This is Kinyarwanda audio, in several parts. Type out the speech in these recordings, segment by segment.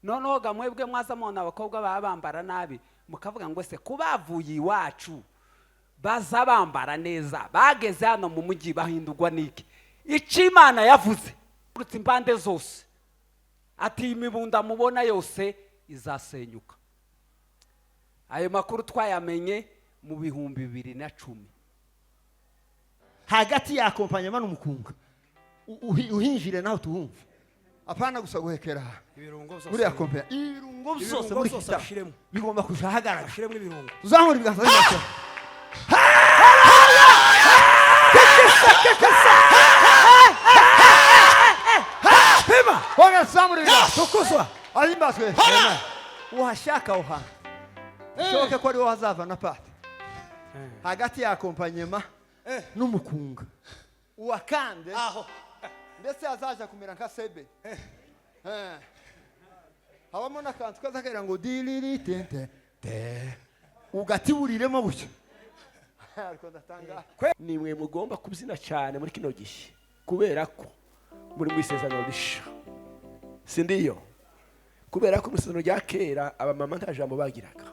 noneho gamwebwe mwazamona abakobwa babambara nabi mukavuga ngo se kubavuye iwacu baza bambara neza bageze hano mu mujyi bahindurwa niki icyo Imana yavuze urutse impande zose ati imibunda mubona yose izasenyuka. Ayo makuru twayamenye mu 2010 hagati ya akompanyema n'umukunga uhinjire naho tuhumve apana gusa guhekera ibirungo byose muri akompanya ibirungo byose muri kita bigomba kujahagarara ashiremo ibirungo uzamura ibiganza byose pema Hoga zamura ibiganza tukuzwa alimbaswe uhashaka uhana shoke ko ari wo hazava na pati hagati ya akompanyema n'umukunga uwakande aho ndetse azaja kumera nka sebe habamo n'akantu kazakera ngo diriri tente ugatiburiremo bucyo ariko ndatanga nimwe mugomba kubyina cyane muri kino gihe kubera ko muri mu isezerano risha sindiyo kubera ko mu isezerano rya kera abamama nta jambo bagiraga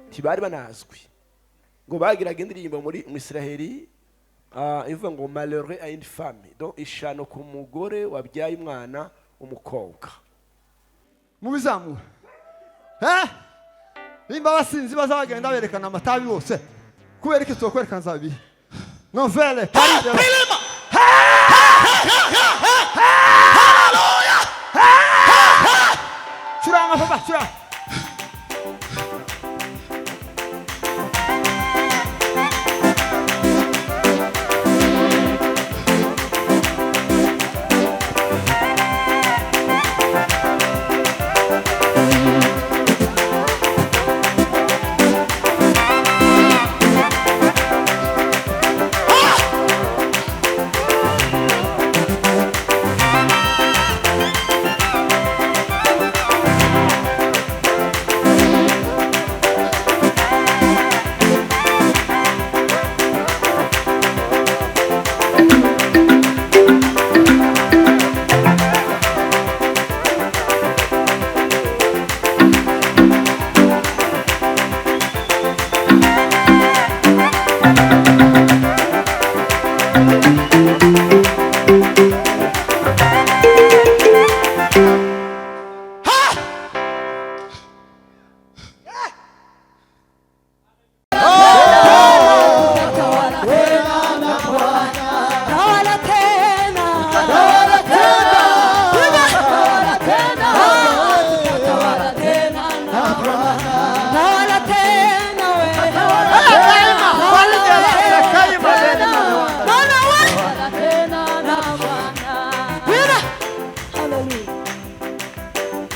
ntibari banazwi ngo bagiraga indirimbo muri Israeli ivuga ngo malheureux à une femme donc ishano ku mugore wabyaye umwana umukobwa mubizamura nimba basinzi bazabagenda berekana amatabi bose kubera ko tokwerekana zabi novelle Paris haleluya churanga papa churanga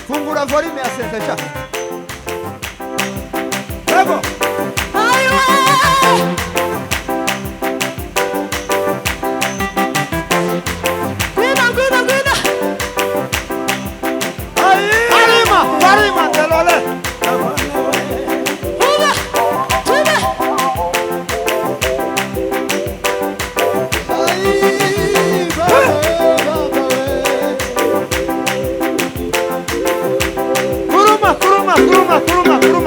fungura volume asenteja bravo kuruma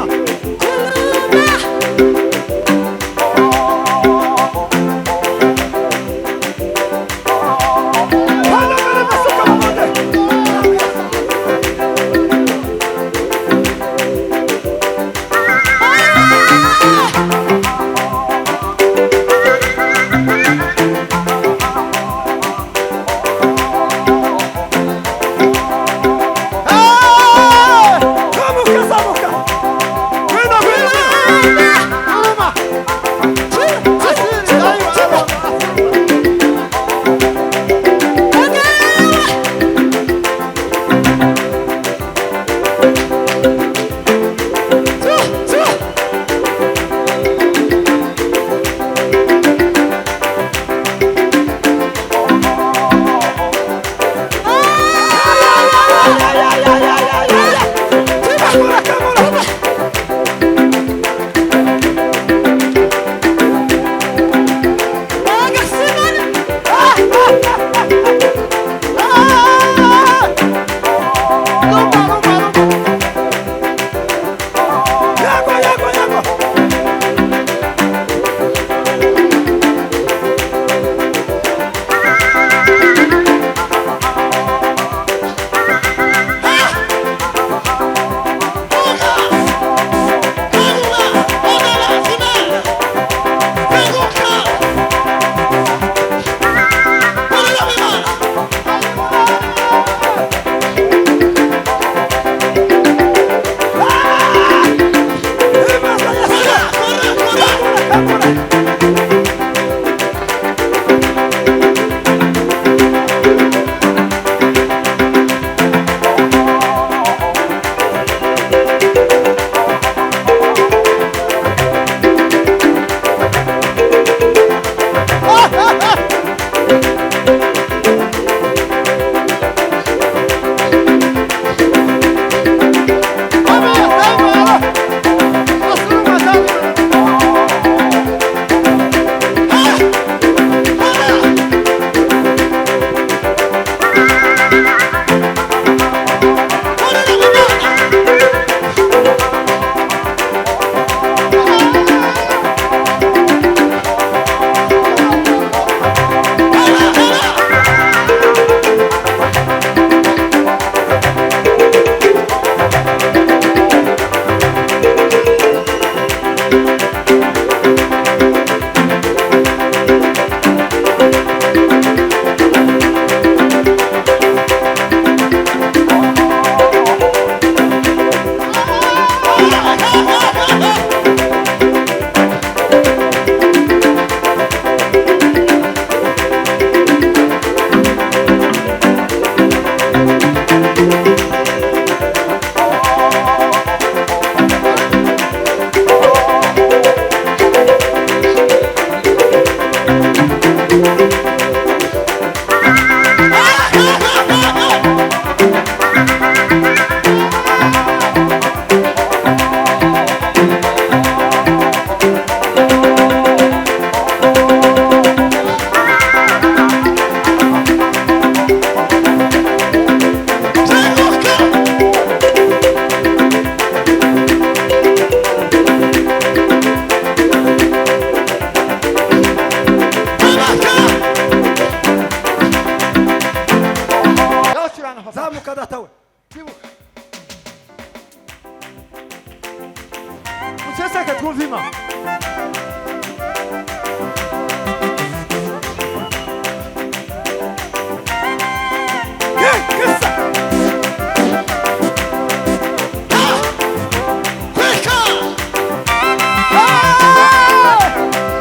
muceceke twumve Imana.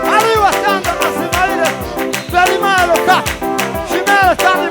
Arriva Santa Massimaile, per il malo, Cimele, Tani,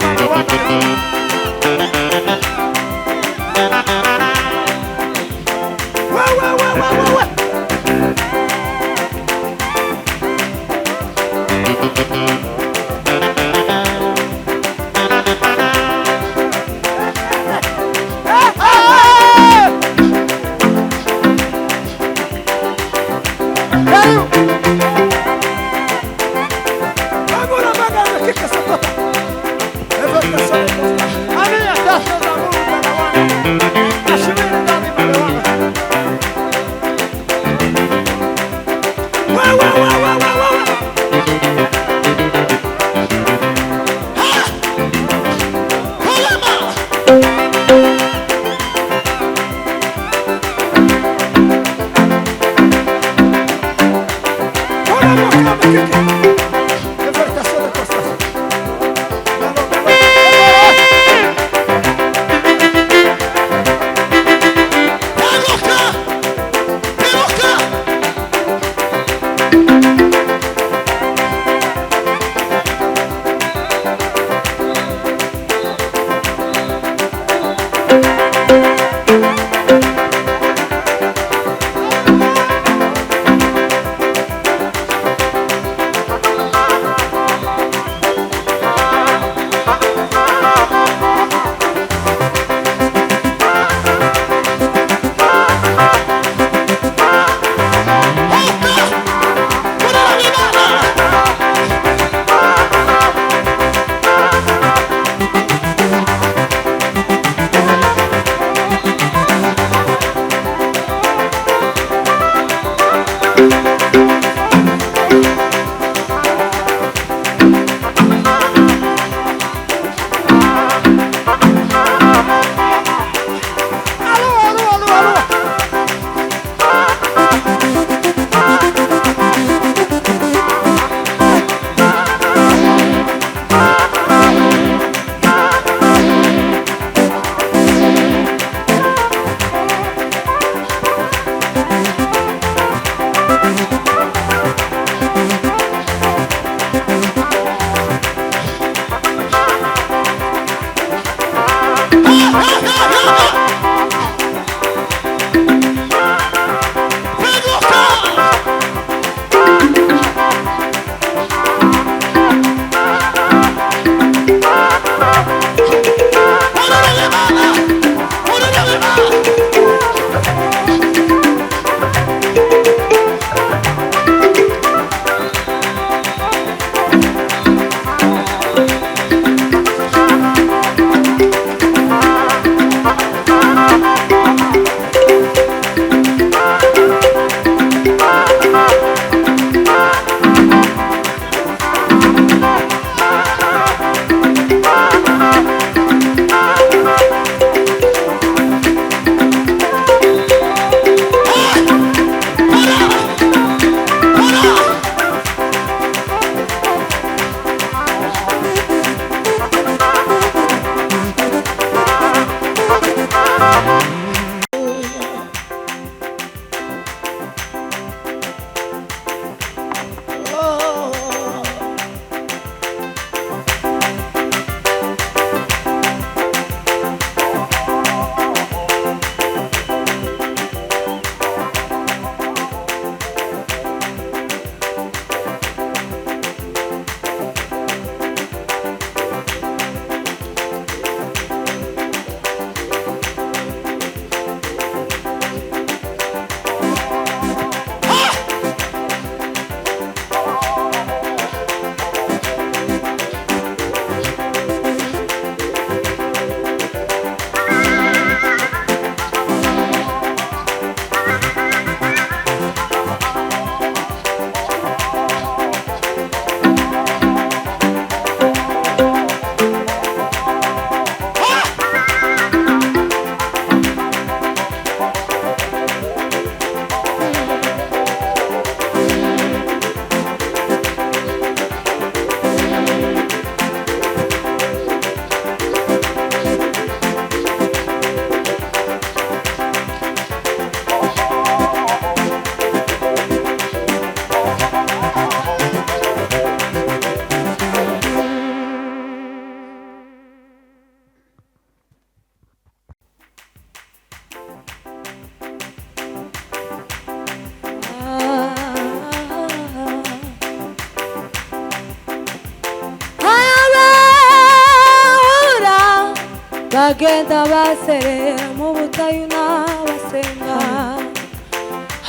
bagenda baserera mu butayu n'abasenga.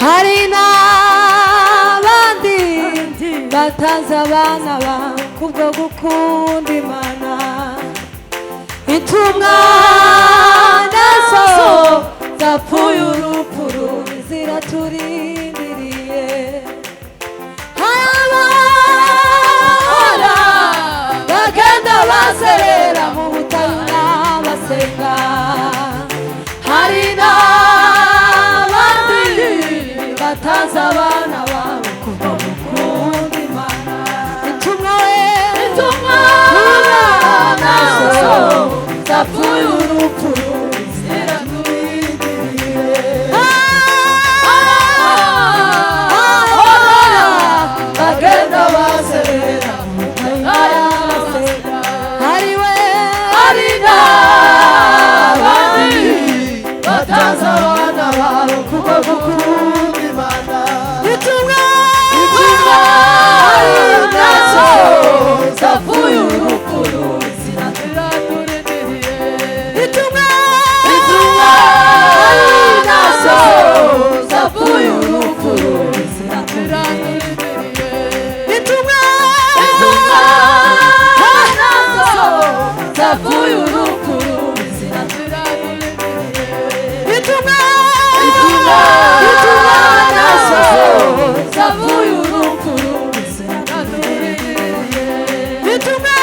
Hari n'abandi batanze abana babo kubwo gukunda Imana. Intumwa nazo zapfuye urupfu rubi ziraturindiriye. Abahora bagenda baserera mu butayu n'abasenga. Hari n'abandi batanze abana babo kubwo gukunda Imana. Intumwa nazo zapfuye urupfu rubi ziraturindiriye. Bagenda baserera mu butayu n'abasenga. Hari n'abandi batanze abana babo kubwo gukunda Imana. Intumwa nazo zapfuye urupfu rubi ziraturindiriye. Intumwa nazo zapfuye urupfu rubi ziraturindiriye. Intumwa nazo zapfuye urupfu rubi ziraturindiriye. Intumwa nazo zapfuye urupfu rubi ziraturindiriye. Intumwa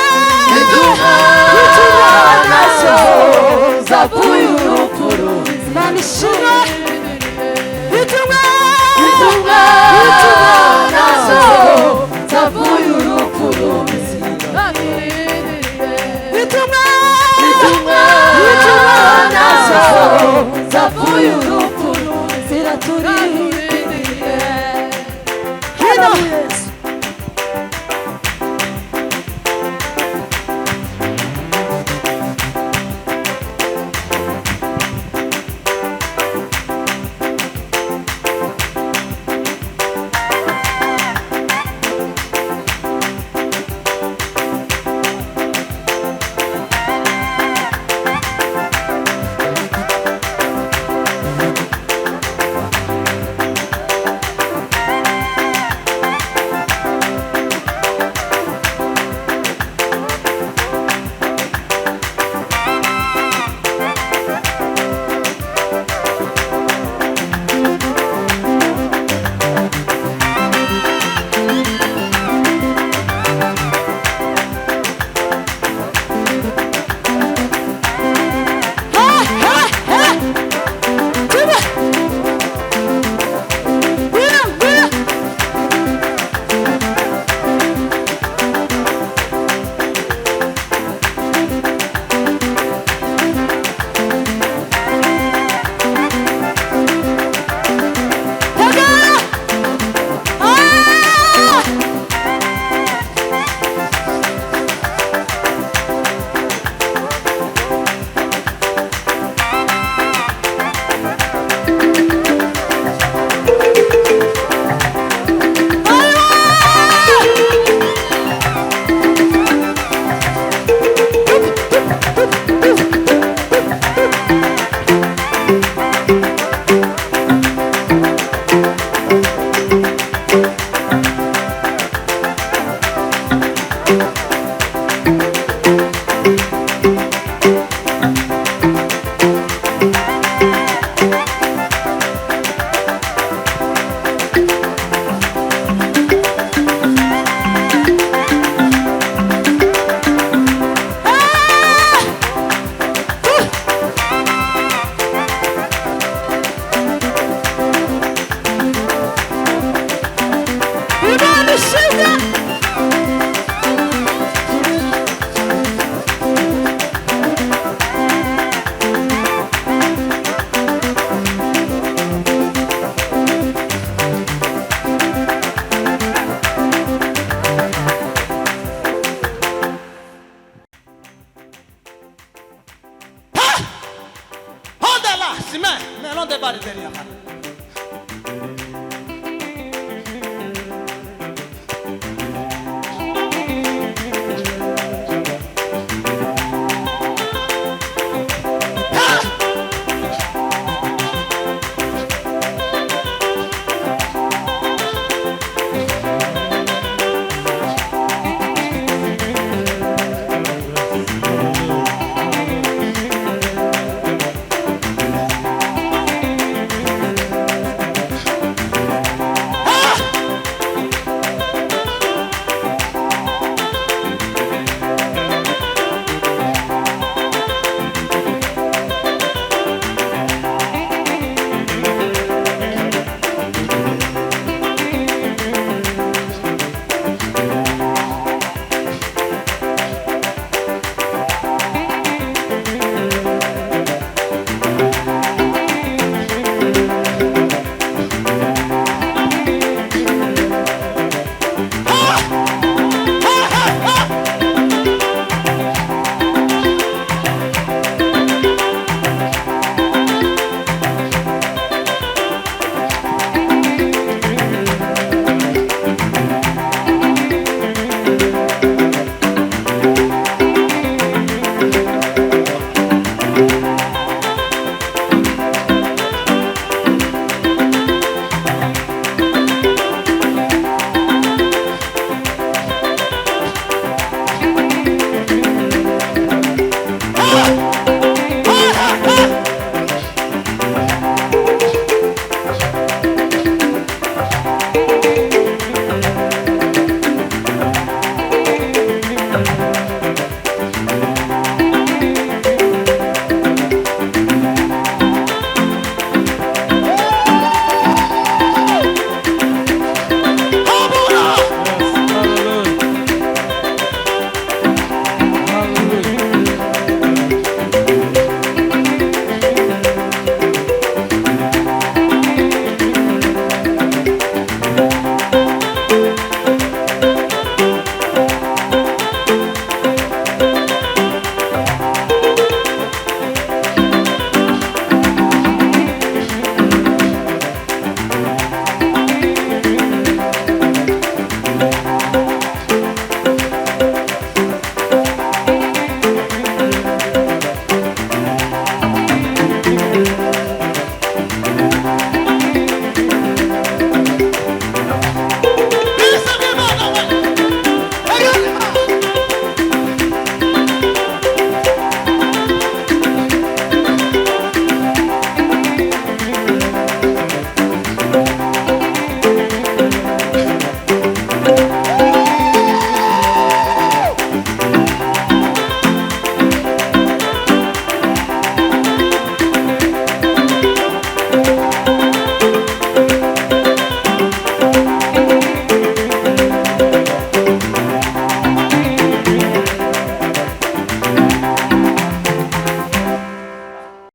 nazo zapfuye urupfu rubi ziraturindiriye. Intumwa nazo zapfuye urupfu rubi ziraturindiriye. Intumwa nazo zapfuye urupfu rubi ziraturindiriye. Hino Yesu. Sime, me non te pare di